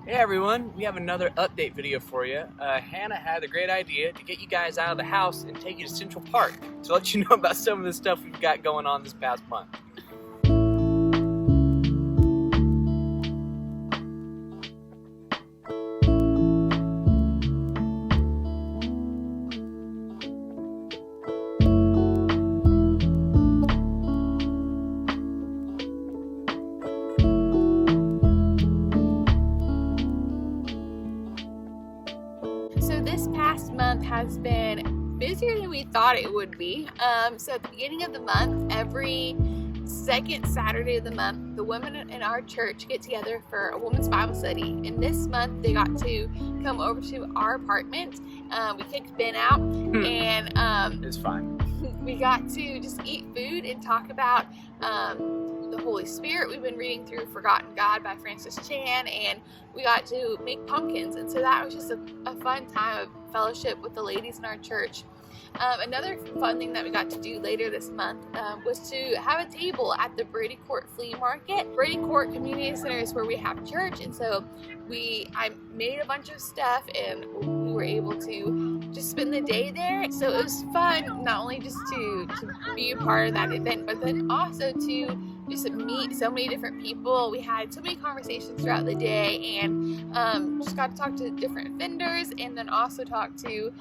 Hey everyone, we have another update video for you. Hannah had a great idea to get you guys out of the house and take you to Central Park to let you know about some of the stuff we've got going on this past month. So this past month has been busier than we thought it would be. So at the beginning of the month, every second Saturday of the month, the women in our church get together for a women's Bible study. And this month they got to come over to our apartment. We kicked Ben out and It's fine. we got to just eat food and talk about the Holy Spirit. We've been reading through Forgotten God by Francis Chan, and we got to make pumpkins, and so that was just a fun time of fellowship with the ladies in our church. Another fun thing that we got to do later this month was to have a table at the Brady Court Flea Market. Brady Court Community Center is where we have church, and so I made a bunch of stuff and we were able to just spend the day there. So it was fun, not only just to be a part of that event, but then also to just meet so many different people. We had so many conversations throughout the day, and just got to talk to different vendors, and then also talk to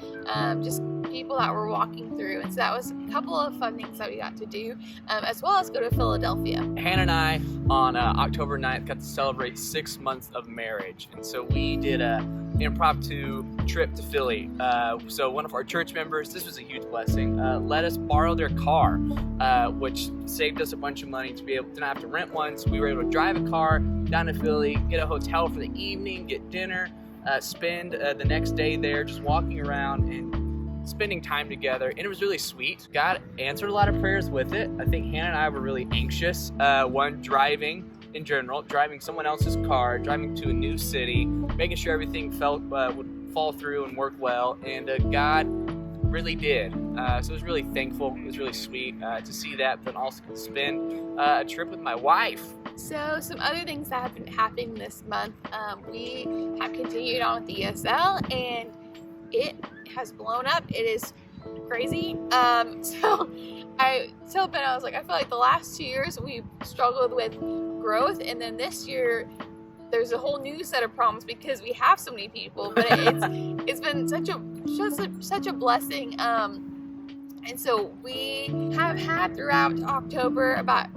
just people that were walking through. And so that was a couple of fun things that we got to do, as well as go to Philadelphia. Hannah and I on October 9th got to celebrate 6 months of marriage, and so we did an impromptu trip to Philly. So one of our church members, this was a huge blessing, let us borrow their car, which saved us a bunch of money to be able to not have to rent one. So we were able to drive a car down to Philly, get a hotel for the evening, get dinner, spend the next day there just walking around and spending time together, and it was really sweet. God answered a lot of prayers with it. I think Hannah and I were really anxious. One, driving in general, driving someone else's car, driving to a new city, making sure everything would fall through and work well, and God really did. So it was really thankful. It was really sweet to see that, but also to spend a trip with my wife. So some other things that have been happening this month, we have continued on with the ESL, and it has blown up. It is crazy. So I told Ben, I was like, I feel like the last 2 years we struggled with growth, and then this year there's a whole new set of problems because we have so many people. But it's been such a blessing. And so we have had throughout October about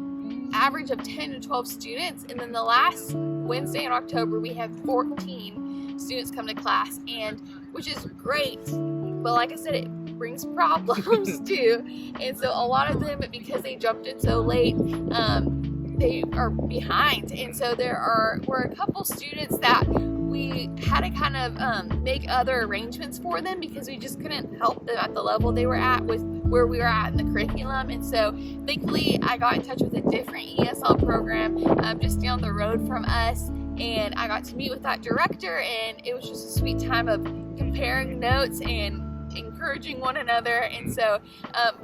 average of 10 to 12 students, and then the last Wednesday in October we had 14 students come to class, and which is great, but like I said, it brings problems too. And so a lot of them, because they jumped in so late, they are behind. And so were a couple students that we had to kind of make other arrangements for them because we just couldn't help them at the level they were at with where we were at in the curriculum. And so thankfully I got in touch with a different ESL program just down the road from us, and I got to meet with that director, and it was just a sweet time of comparing notes and encouraging one another. And so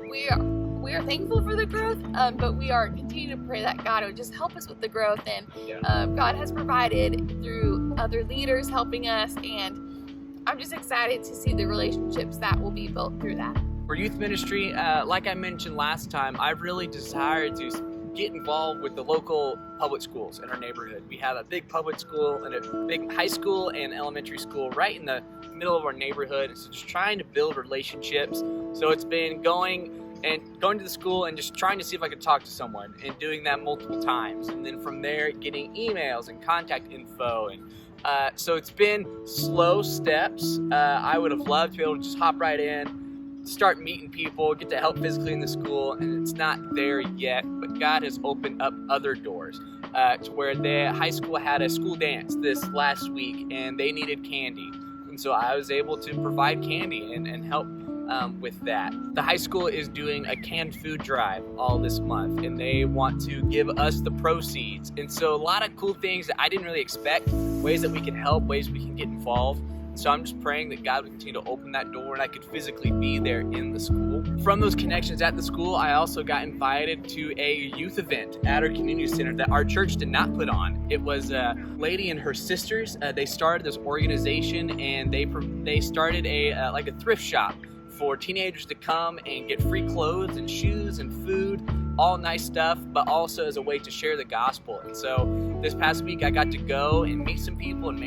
we are thankful for the growth, but we are continuing to pray that God would just help us with the growth. And God has provided through other leaders helping us, and I'm just excited to see the relationships that will be built through that. For youth ministry, like I mentioned last time, I've really desired to get involved with the local public schools in our neighborhood. We have a big public school and a big high school and elementary school right in the middle of our neighborhood. So just trying to build relationships. So it's been going to the school and just trying to see if I could talk to someone, and doing that multiple times. And then from there, getting emails and contact info. And so it's been slow steps. I would have loved to be able to just hop right in, start meeting people, get to help physically in the school, and it's not there yet, but God has opened up other doors to where the high school had a school dance this last week, and they needed candy, and so I was able to provide candy and help with that. The high school is doing a canned food drive all this month, and they want to give us the proceeds, and so a lot of cool things that I didn't really expect, ways that we can help, ways we can get involved. So I'm just praying that God would continue to open that door and I could physically be there in the school. From those connections at the school, I also got invited to a youth event at our community center that our church did not put on. It was a lady and her sisters. They started this organization, and they started a thrift shop for teenagers to come and get free clothes and shoes and food, all nice stuff, but also as a way to share the gospel. And so this past week I got to go and meet some people and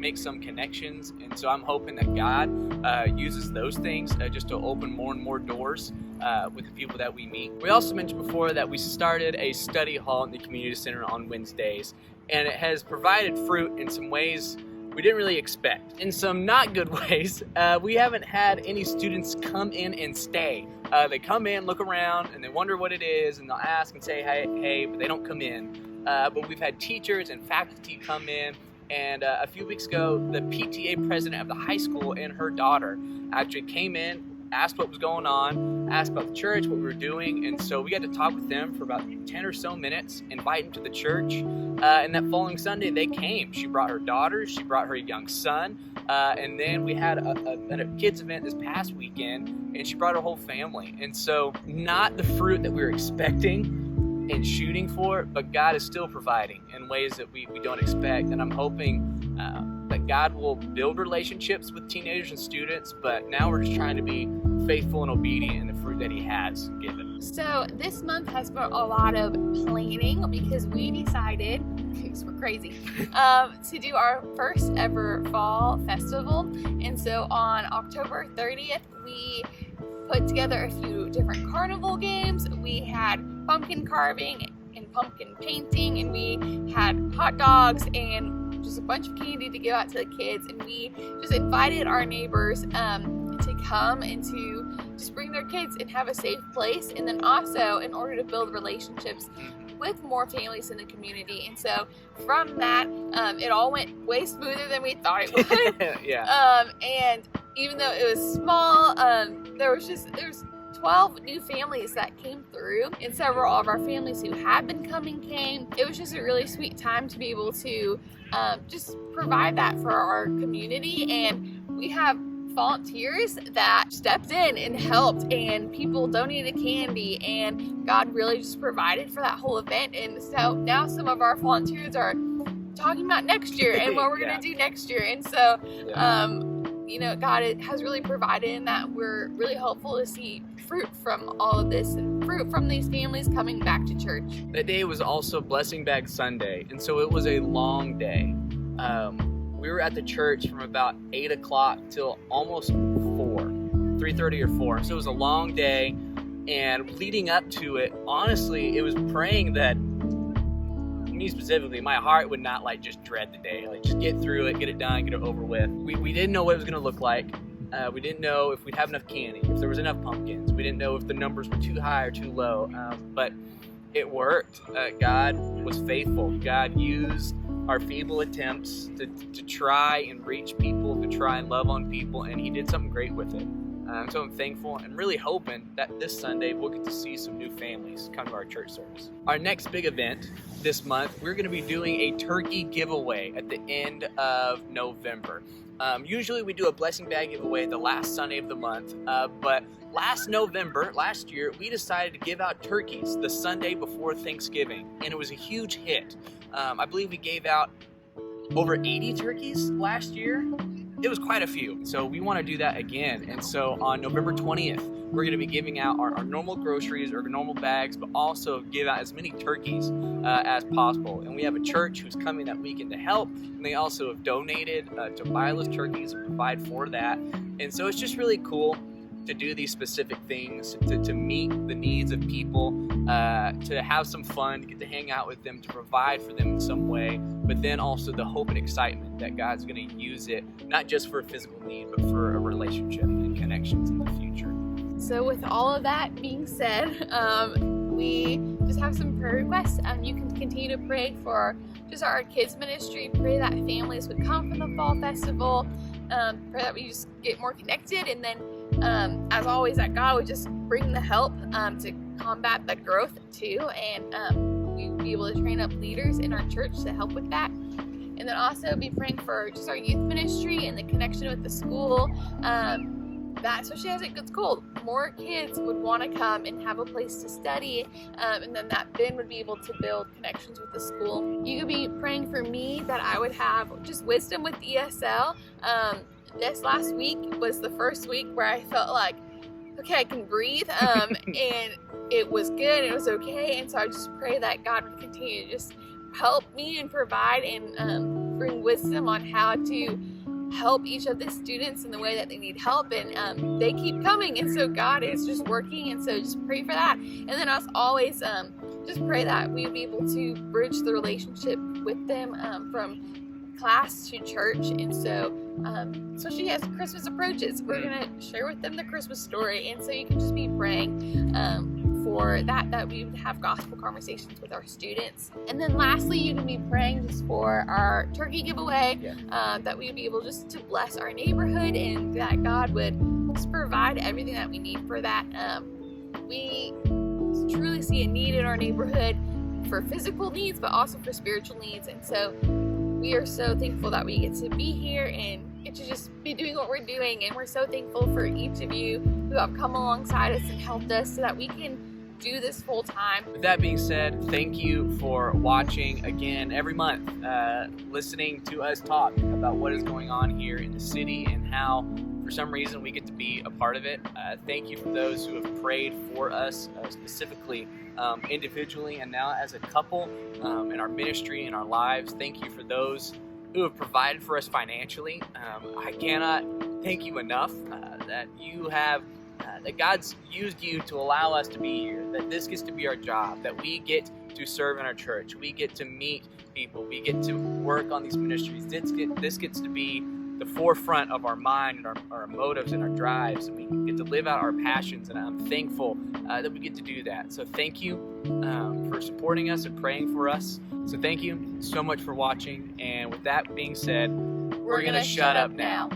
make some connections, and so I'm hoping that God uses those things just to open more and more doors with the people that we meet. We also mentioned before that we started a study hall in the community center on Wednesdays, and it has provided fruit in some ways we didn't really expect. In some not good ways, we haven't had any students come in and stay. They come in, look around, and they wonder what it is, and they'll ask and say, hey, but they don't come in. But we've had teachers and faculty come in, and a few weeks ago, the PTA president of the high school and her daughter actually came in, asked what was going on, asked about the church, what we were doing, and so we got to talk with them for about 10 or so minutes, invite them to the church, and that following Sunday they came. She brought her daughter, she brought her young son, and then we had a kids event this past weekend, and she brought her whole family. And so not the fruit that we were expecting and shooting for, but God is still providing in ways that we don't expect, and I'm hoping that God will build relationships with teenagers and students, but now we're just trying to be faithful and obedient in the fruit that He has given. So this month has been a lot of planning because we decided, because we're crazy, to do our first ever fall festival. And so on October 30th, we put together a few different carnival games. We had pumpkin carving and pumpkin painting, and we had hot dogs and just a bunch of candy to give out to the kids, and we just invited our neighbors to come and to just bring their kids and have a safe place, and then also in order to build relationships with more families in the community. And so from that, it all went way smoother than we thought it would. Yeah. And even though it was small, there's 12 new families that came through, and several of our families who had been coming came. It was just a really sweet time to be able to just provide that for our community, and we have volunteers that stepped in and helped, and people donated candy, and God really just provided for that whole event. And so now some of our volunteers are talking about next year and what we're gonna do next year. And so God has really provided in that. We're really hopeful to see fruit from all of this and fruit from these families coming back to church. That day was also Blessing Bag Sunday, and so it was a long day. We were at the church from about 8 o'clock till almost 3:30 or 4. So it was a long day, and leading up to it, honestly, it was praying that, me specifically, my heart would not just dread the day, just get through it, get it done, get it over with. We didn't know what it was going to look like. We didn't know if we'd have enough candy, if there was enough pumpkins. We didn't know if the numbers were too high or too low, but it worked. God was faithful. God used our feeble attempts to try and reach people, to try and love on people, and He did something great with it. So I'm thankful and really hoping that this Sunday we'll get to see some new families come to our church service. Our next big event this month, we're going to be doing a turkey giveaway at the end of November. Usually we do a blessing bag giveaway the last Sunday of the month, but last year, we decided to give out turkeys the Sunday before Thanksgiving, and it was a huge hit. I believe we gave out over 80 turkeys last year. It was quite a few, so we want to do that again. And so on November 20th, we're going to be giving out our normal groceries or normal bags, but also give out as many turkeys as possible. And we have a church who's coming that weekend to help, and they also have donated to buy those turkeys and provide for that. And so it's just really cool to do these specific things, to meet the needs of people, to have some fun, to get to hang out with them, to provide for them in some way, but then also the hope and excitement that God's going to use it, not just for a physical need, but for a relationship and connections in the future. So with all of that being said, we just have some prayer requests. You can continue to pray for just our kids ministry, pray that families would come from the fall festival, pray that we just get more connected, and then as always, that God would just bring the help to combat the growth too, and we'd be able to train up leaders in our church to help with that. And then also be praying for just our youth ministry and the connection with the school. That especially as it gets cold, more kids would want to come and have a place to study, and then that Ben would be able to build connections with the school. You could be praying for me that I would have just wisdom with ESL. This last week was the first week where I felt like, okay, I can breathe, and it was good, it was okay, and so I just pray that God would continue to just help me and provide and bring wisdom on how to help each of the students in the way that they need help, and they keep coming, and so God is just working, and so just pray for that. And then as always, just pray that we would be able to bridge the relationship with them from class to church. And so especially as Christmas approaches, we're gonna share with them the Christmas story, and so you can just be praying for that we would have gospel conversations with our students. And then lastly, you can be praying just for our turkey giveaway, that we would be able just to bless our neighborhood, and that God would just provide everything that we need for that. We truly see a need in our neighborhood for physical needs, but also for spiritual needs, and so we are so thankful that we get to be here and get to just be doing what we're doing, and we're so thankful for each of you who have come alongside us and helped us so that we can do this full time. With that being said, thank you for watching again every month, listening to us talk about what is going on here in the city and how for some reason we get to be a part of it. Thank you for those who have prayed for us, specifically individually and now as a couple, in our ministry, in our lives. Thank you for those who have provided for us financially. I cannot thank you enough that you have that God's used you to allow us to be here, that this gets to be our job, that we get to serve in our church, we get to meet people, we get to work on these ministries. This gets to be the forefront of our mind and our motives and our drives, and we get to live out our passions, and I'm thankful that we get to do that. So thank you for supporting us and praying for us. So thank you so much for watching, and with that being said, we're gonna shut up now.